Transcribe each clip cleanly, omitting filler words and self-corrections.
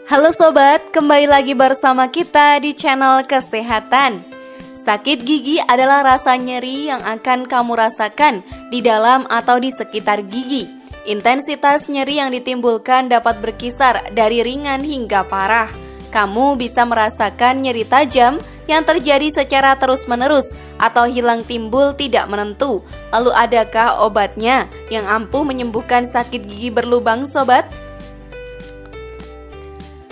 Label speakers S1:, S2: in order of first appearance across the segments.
S1: Halo sobat, kembali lagi bersama kita di channel kesehatan. Sakit gigi adalah rasa nyeri yang akan kamu rasakan di dalam atau di sekitar gigi. Intensitas nyeri yang ditimbulkan dapat berkisar dari ringan hingga parah. Kamu bisa merasakan nyeri tajam yang terjadi secara terus-menerus atau hilang timbul tidak menentu. Lalu adakah obatnya yang ampuh menyembuhkan sakit gigi berlubang sobat?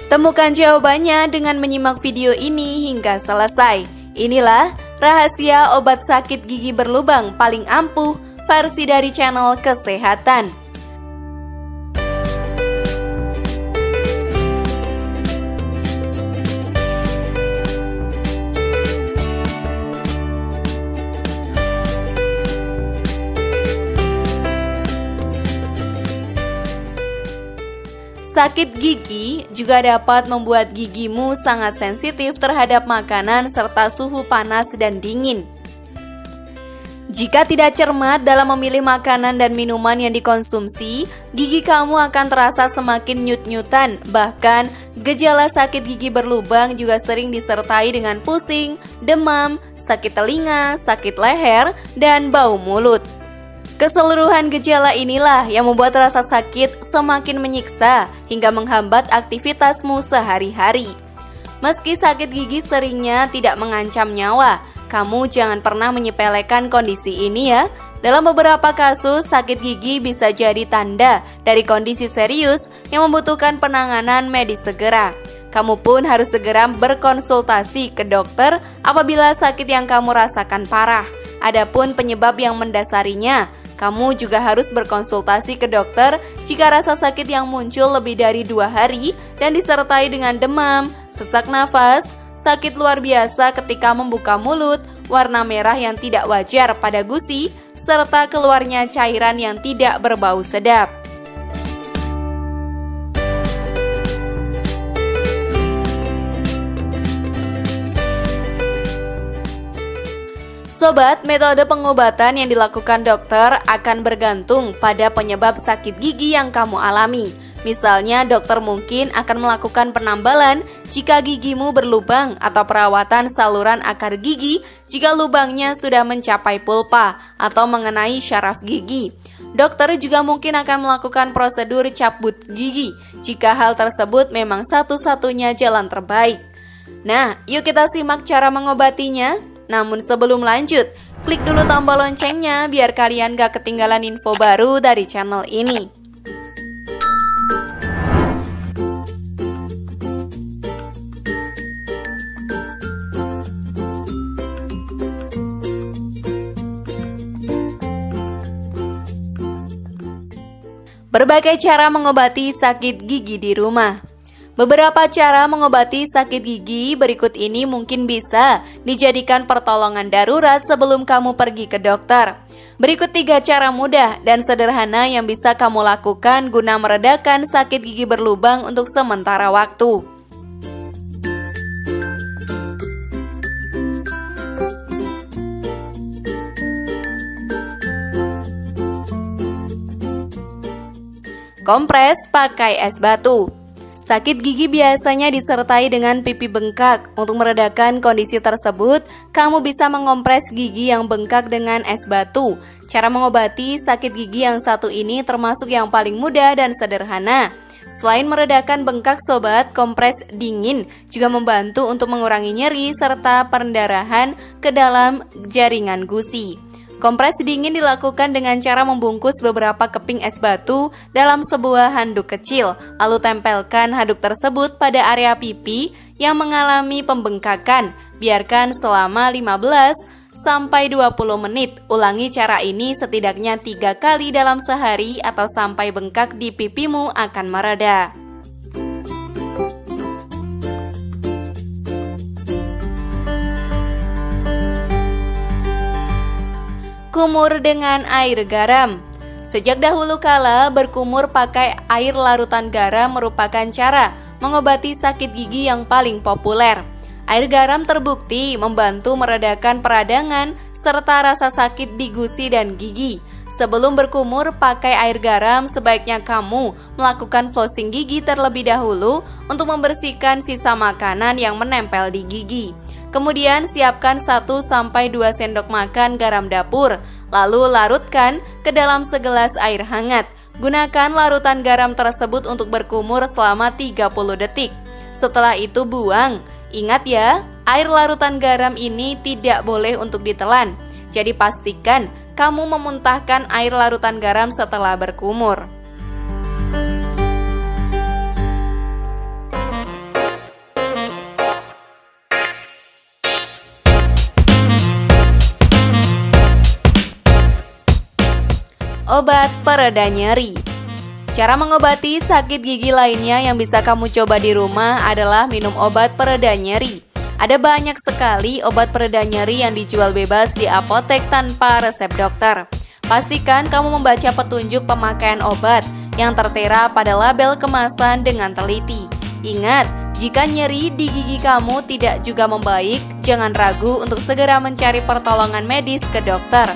S1: Temukan jawabannya dengan menyimak video ini hingga selesai. Inilah rahasia obat sakit gigi berlubang paling ampuh versi dari channel kesehatan. Sakit gigi juga dapat membuat gigimu sangat sensitif terhadap makanan serta suhu panas dan dingin. Jika tidak cermat dalam memilih makanan dan minuman yang dikonsumsi, gigi kamu akan terasa semakin nyut-nyutan. Bahkan, gejala sakit gigi berlubang juga sering disertai dengan pusing, demam, sakit telinga, sakit leher, dan bau mulut. Keseluruhan gejala inilah yang membuat rasa sakit semakin menyiksa hingga menghambat aktivitasmu sehari-hari. Meski sakit gigi seringnya tidak mengancam nyawa, kamu jangan pernah menyepelekan kondisi ini ya. Dalam beberapa kasus, sakit gigi bisa jadi tanda dari kondisi serius yang membutuhkan penanganan medis segera. Kamu pun harus segera berkonsultasi ke dokter apabila sakit yang kamu rasakan parah. Adapun penyebab yang mendasarinya, kamu juga harus berkonsultasi ke dokter jika rasa sakit yang muncul lebih dari 2 hari dan disertai dengan demam, sesak nafas, sakit luar biasa ketika membuka mulut, warna merah yang tidak wajar pada gusi, serta keluarnya cairan yang tidak berbau sedap. Sobat, metode pengobatan yang dilakukan dokter akan bergantung pada penyebab sakit gigi yang kamu alami. Misalnya, dokter mungkin akan melakukan penambalan jika gigimu berlubang atau perawatan saluran akar gigi jika lubangnya sudah mencapai pulpa atau mengenai syaraf gigi. Dokter juga mungkin akan melakukan prosedur cabut gigi jika hal tersebut memang satu-satunya jalan terbaik. Nah, yuk kita simak cara mengobatinya. Namun sebelum lanjut, klik dulu tombol loncengnya biar kalian gak ketinggalan info baru dari channel ini. Berbagai cara mengobati sakit gigi di rumah. Beberapa cara mengobati sakit gigi berikut ini mungkin bisa dijadikan pertolongan darurat sebelum kamu pergi ke dokter. Berikut 3 cara mudah dan sederhana yang bisa kamu lakukan guna meredakan sakit gigi berlubang untuk sementara waktu. Kompres pakai es batu. Sakit gigi biasanya disertai dengan pipi bengkak. Untuk meredakan kondisi tersebut, kamu bisa mengompres gigi yang bengkak dengan es batu. Cara mengobati sakit gigi yang satu ini termasuk yang paling mudah dan sederhana. Selain meredakan bengkak sobat, kompres dingin juga membantu untuk mengurangi nyeri serta pendarahan ke dalam jaringan gusi. Kompres dingin dilakukan dengan cara membungkus beberapa keping es batu dalam sebuah handuk kecil, lalu tempelkan handuk tersebut pada area pipi yang mengalami pembengkakan. Biarkan selama 15-20 menit. Ulangi cara ini setidaknya 3 kali dalam sehari atau sampai bengkak di pipimu akan mereda. Kumur dengan air garam. Sejak dahulu kala, berkumur pakai air larutan garam merupakan cara mengobati sakit gigi yang paling populer. Air garam terbukti membantu meredakan peradangan serta rasa sakit di gusi dan gigi. Sebelum berkumur pakai air garam, sebaiknya kamu melakukan flossing gigi terlebih dahulu untuk membersihkan sisa makanan yang menempel di gigi. Kemudian siapkan 1-2 sendok makan garam dapur, lalu larutkan ke dalam segelas air hangat. Gunakan larutan garam tersebut untuk berkumur selama 30 detik. Setelah itu buang. Ingat ya, air larutan garam ini tidak boleh untuk ditelan. Jadi pastikan kamu memuntahkan air larutan garam setelah berkumur. Obat pereda nyeri. Cara mengobati sakit gigi lainnya yang bisa kamu coba di rumah adalah minum obat pereda nyeri. Ada banyak sekali obat pereda nyeri yang dijual bebas di apotek tanpa resep dokter. Pastikan kamu membaca petunjuk pemakaian obat yang tertera pada label kemasan dengan teliti. Ingat, jika nyeri di gigi kamu tidak juga membaik, jangan ragu untuk segera mencari pertolongan medis ke dokter.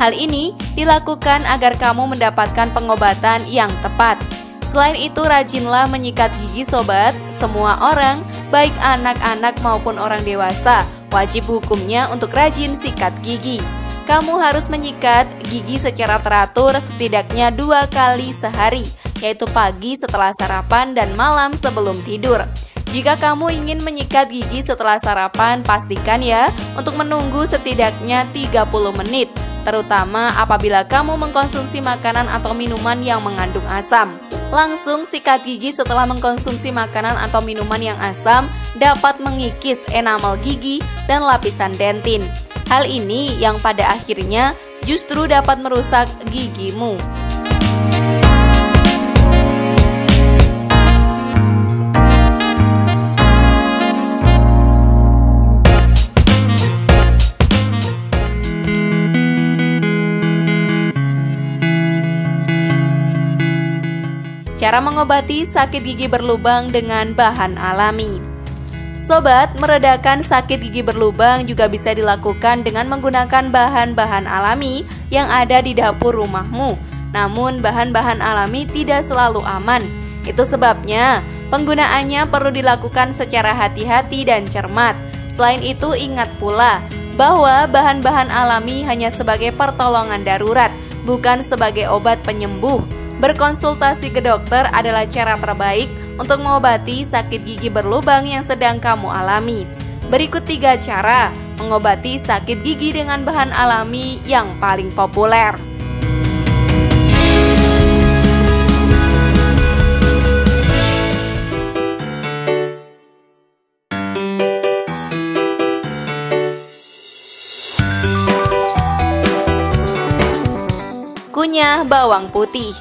S1: Hal ini dilakukan agar kamu mendapatkan pengobatan yang tepat. Selain itu, rajinlah menyikat gigi sobat. Semua orang, baik anak-anak maupun orang dewasa, wajib hukumnya untuk rajin sikat gigi. Kamu harus menyikat gigi secara teratur setidaknya 2 kali sehari, yaitu pagi setelah sarapan dan malam sebelum tidur. Jika kamu ingin menyikat gigi setelah sarapan, pastikan ya untuk menunggu setidaknya 30 menit, terutama apabila kamu mengkonsumsi makanan atau minuman yang mengandung asam. Langsung sikat gigi setelah mengkonsumsi makanan atau minuman yang asam dapat mengikis enamel gigi dan lapisan dentin. Hal ini yang pada akhirnya justru dapat merusak gigimu. Cara mengobati sakit gigi berlubang dengan bahan alami. Sobat, meredakan sakit gigi berlubang juga bisa dilakukan dengan menggunakan bahan-bahan alami yang ada di dapur rumahmu. Namun, bahan-bahan alami tidak selalu aman. Itu sebabnya penggunaannya perlu dilakukan secara hati-hati dan cermat. Selain itu, ingat pula bahwa bahan-bahan alami hanya sebagai pertolongan darurat, bukan sebagai obat penyembuh. Berkonsultasi ke dokter adalah cara terbaik untuk mengobati sakit gigi berlubang yang sedang kamu alami. Berikut 3 cara mengobati sakit gigi dengan bahan alami yang paling populer. Kunyah bawang putih.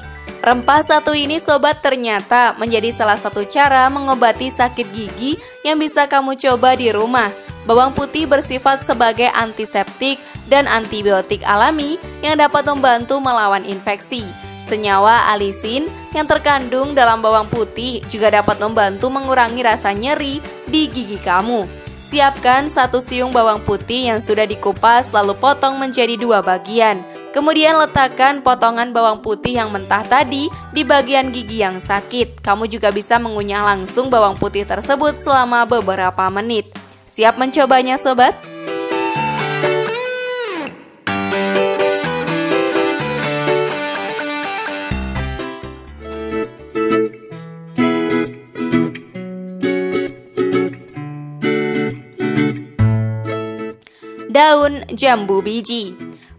S1: Rempah satu ini sobat ternyata menjadi salah satu cara mengobati sakit gigi yang bisa kamu coba di rumah. Bawang putih bersifat sebagai antiseptik dan antibiotik alami yang dapat membantu melawan infeksi. Senyawa alisin yang terkandung dalam bawang putih juga dapat membantu mengurangi rasa nyeri di gigi kamu. Siapkan 1 siung bawang putih yang sudah dikupas lalu potong menjadi 2 bagian. Kemudian letakkan potongan bawang putih yang mentah tadi di bagian gigi yang sakit. Kamu juga bisa mengunyah langsung bawang putih tersebut selama beberapa menit. Siap mencobanya sobat? Daun jambu biji.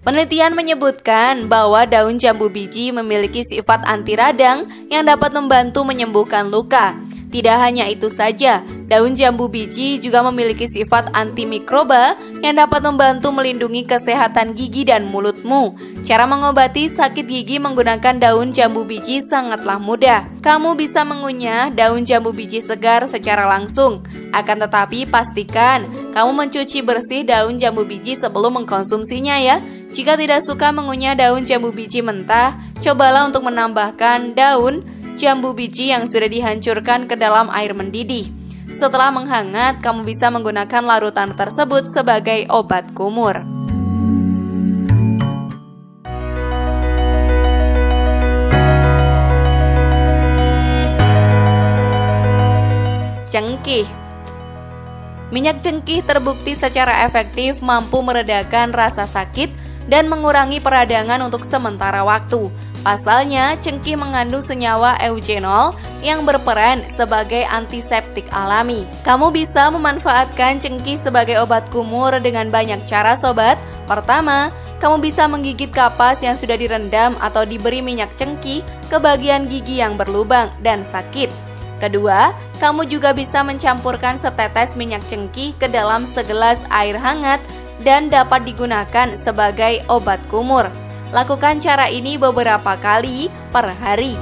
S1: Penelitian menyebutkan bahwa daun jambu biji memiliki sifat anti radang yang dapat membantu menyembuhkan luka. Tidak hanya itu saja, daun jambu biji juga memiliki sifat antimikroba yang dapat membantu melindungi kesehatan gigi dan mulutmu. Cara mengobati sakit gigi menggunakan daun jambu biji sangatlah mudah. Kamu bisa mengunyah daun jambu biji segar secara langsung. Akan tetapi pastikan kamu mencuci bersih daun jambu biji sebelum mengkonsumsinya ya. Jika tidak suka mengunyah daun jambu biji mentah, cobalah untuk menambahkan daun jambu biji yang sudah dihancurkan ke dalam air mendidih. Setelah menghangat, kamu bisa menggunakan larutan tersebut sebagai obat kumur. cengkih. Minyak cengkih terbukti secara efektif mampu meredakan rasa sakit dan mengurangi peradangan untuk sementara waktu. Pasalnya, cengkih mengandung senyawa eugenol yang berperan sebagai antiseptik alami. Kamu bisa memanfaatkan cengkih sebagai obat kumur dengan banyak cara, sobat. Pertama, kamu bisa menggigit kapas yang sudah direndam atau diberi minyak cengkih ke bagian gigi yang berlubang dan sakit. Kedua, kamu juga bisa mencampurkan setetes minyak cengkih ke dalam segelas air hangat dan dapat digunakan sebagai obat kumur. Lakukan cara ini beberapa kali per hari.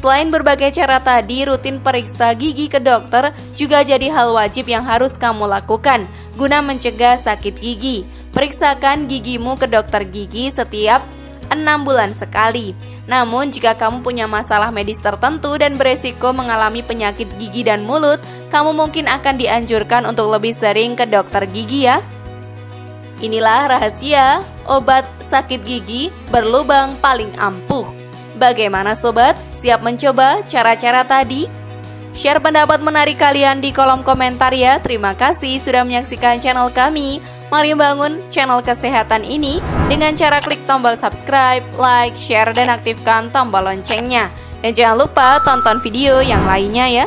S1: Selain berbagai cara tadi, rutin periksa gigi ke dokter juga jadi hal wajib yang harus kamu lakukan guna mencegah sakit gigi. Periksakan gigimu ke dokter gigi setiap 6 bulan sekali. Namun jika kamu punya masalah medis tertentu dan beresiko mengalami penyakit gigi dan mulut, kamu mungkin akan dianjurkan untuk lebih sering ke dokter gigi ya. Inilah rahasia obat sakit gigi berlubang paling ampuh. Bagaimana sobat? Siap mencoba cara-cara tadi? Share pendapat menarik kalian di kolom komentar ya. Terima kasih sudah menyaksikan channel kami. Mari bangun channel kesehatan ini dengan cara klik tombol subscribe, like, share, dan aktifkan tombol loncengnya. Dan jangan lupa tonton video yang lainnya ya.